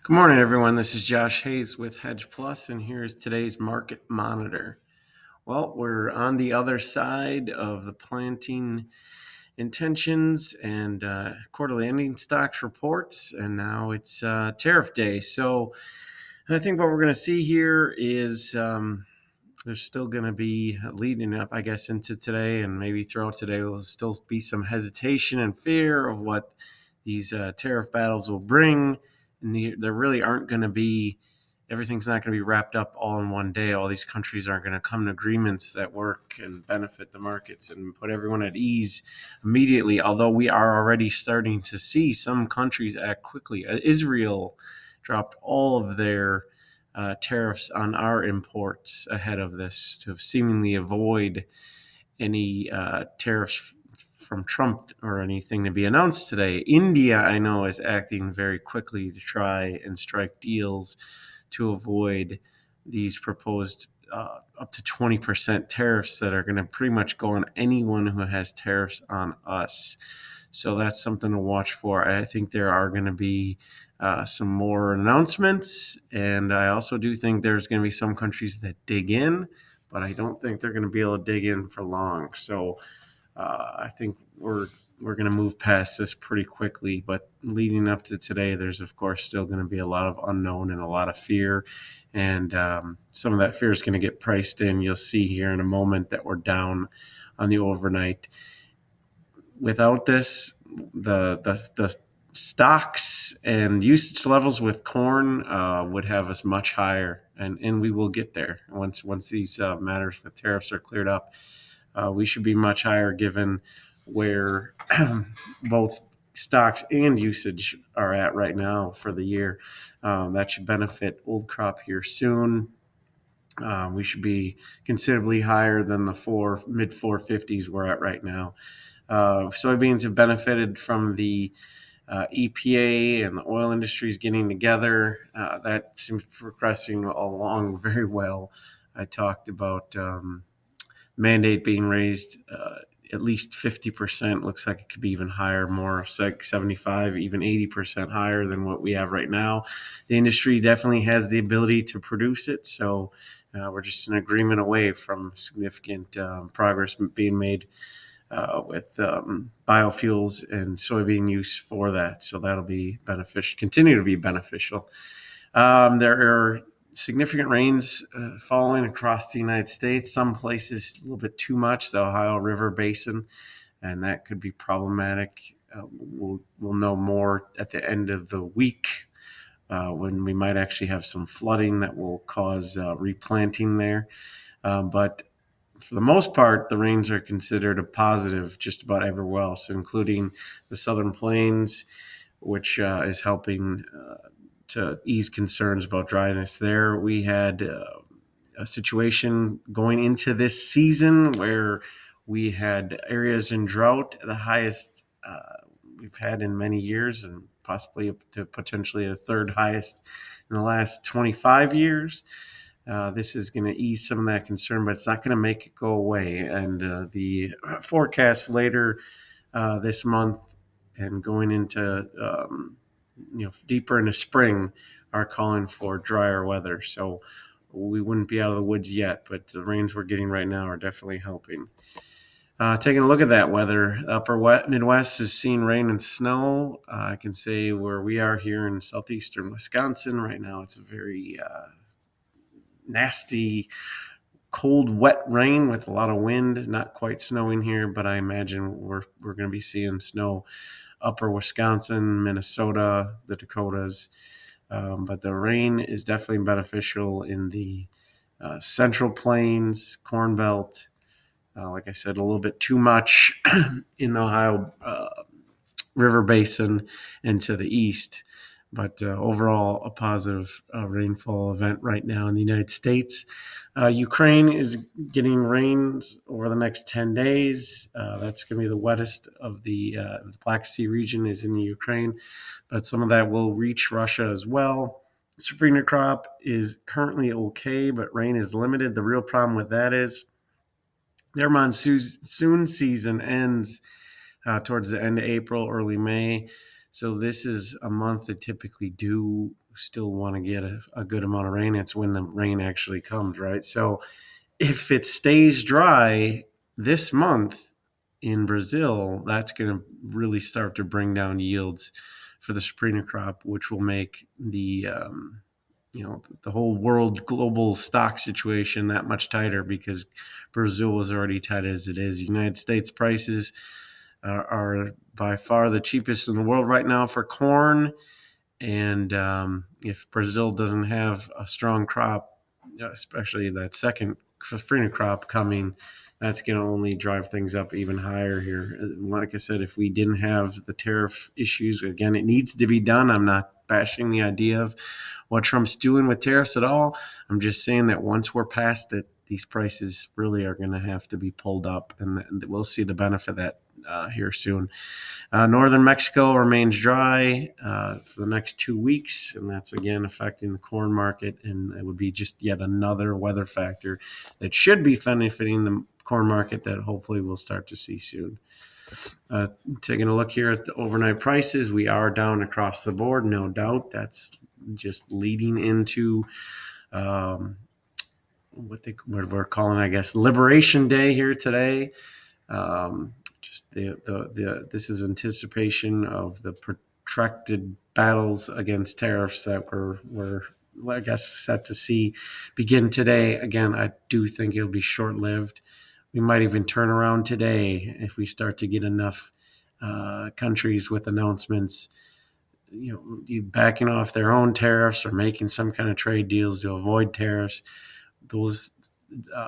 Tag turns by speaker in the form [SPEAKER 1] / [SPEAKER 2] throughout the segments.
[SPEAKER 1] Good morning, everyone. This is Josh Hayes with Hedge Plus, and here's today's market monitor. Well, we're on the other side of the planting intentions and quarterly ending stocks reports, and now it's tariff day. So I think what we're going to see here is there's still going to be leading up, I guess, into today, and maybe throughout today, will still be some hesitation and fear of what these tariff battles will bring. And there really aren't going to be, everything's not going to be wrapped up all in one day. All these countries aren't going to come to agreements that work and benefit the markets and put everyone at ease immediately, although we are already starting to see some countries act quickly. Israel dropped all of their tariffs on our imports ahead of this to seemingly avoid any tariffs from Trump or anything to be announced today. India, I know, is acting very quickly to try and strike deals to avoid these proposed up to 20% tariffs that are going to pretty much go on anyone who has tariffs on us. So that's something to watch for. I think there are going to be some more announcements, and I also do think there's going to be some countries that dig in, but I don't think they're going to be able to dig in for long. So I think we're going to move past this pretty quickly. But leading up to today, there's of course still going to be a lot of unknown and a lot of fear, and some of that fear is going to get priced in. You'll see here in a moment that we're down on the overnight. Without this, the stocks and usage levels with corn would have us much higher, and we will get there once these matters with tariffs are cleared up. We should be much higher given where both stocks and usage are at right now for the year. That should benefit old crop here soon. We should be considerably higher than the mid 450s we're at right now. Soybeans have benefited from the EPA and the oil industries getting together. That seems progressing along very well. I talked about mandate being raised at least 50%. Looks like it could be even higher, more like 75, even 80% higher than what we have right now. The industry definitely has the ability to produce it, so we're just an agreement away from significant progress being made with biofuels and soybean use for that. So that'll be beneficial, continue to be beneficial. There are significant rains falling across the United States. Some places a little bit too much, the Ohio River Basin, and that could be problematic. We'll know more at the end of the week when we might actually have some flooding that will cause replanting there. But for the most part, the rains are considered a positive just about everywhere else, including the Southern Plains, which is helping to ease concerns about dryness there. We had a situation going into this season where we had areas in drought, the highest we've had in many years, and possibly up to potentially the third highest in the last 25 years. This is going to ease some of that concern, but it's not going to make it go away. And the forecast later this month and going into deeper into spring are calling for drier weather. So we wouldn't be out of the woods yet, but the rains we're getting right now are definitely helping. Taking a look at that weather, upper Midwest is seeing rain and snow. I can say where we are here in southeastern Wisconsin right now, it's a very nasty, cold, wet rain with a lot of wind. Not quite snowing here, but I imagine we're going to be seeing snow upper Wisconsin, Minnesota, the Dakotas. But the rain is definitely beneficial in the Central Plains, Corn Belt. Like I said, a little bit too much in the Ohio River Basin and to the east. But overall, a positive rainfall event right now in the United States. Ukraine is getting rains over the next 10 days. That's going to be the wettest of the Black Sea region is in the Ukraine, but some of that will reach Russia as well. Safrinha crop is currently okay, but rain is limited. The real problem with that is their monsoon season ends towards the end of April, early May. So this is a month that typically do still want to get a good amount of rain. It's when the rain actually comes, right? So if it stays dry this month in Brazil, that's going to really start to bring down yields for the safrinha crop, which will make the whole world global stock situation that much tighter, because Brazil was already tight as it is. United States prices are by far the cheapest in the world right now for corn. And if Brazil doesn't have a strong crop, especially that second safrinha crop coming, that's going to only drive things up even higher here. Like I said, if we didn't have the tariff issues, again, it needs to be done. I'm not bashing the idea of what Trump's doing with tariffs at all. I'm just saying that once we're past it, these prices really are going to have to be pulled up, and we'll see the benefit of that here soon. Northern Mexico remains dry for the next 2 weeks, and that's again affecting the corn market, and it would be just yet another weather factor that should be benefiting the corn market that hopefully we'll start to see soon. Taking a look here at the overnight prices, we are down across the board, no doubt. That's just leading into what we're calling, I guess, Liberation Day here today. Just this is anticipation of the protracted battles against tariffs that we're I guess set to see begin today. Again, I do think it'll be short lived. We might even turn around today if we start to get enough countries with announcements, backing off their own tariffs or making some kind of trade deals to avoid tariffs. Those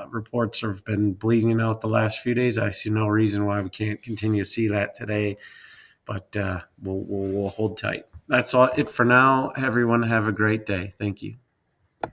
[SPEAKER 1] reports have been bleeding out the last few days. I see no reason why we can't continue to see that today, but we'll hold tight. That's all it for now. Everyone have a great day. Thank you.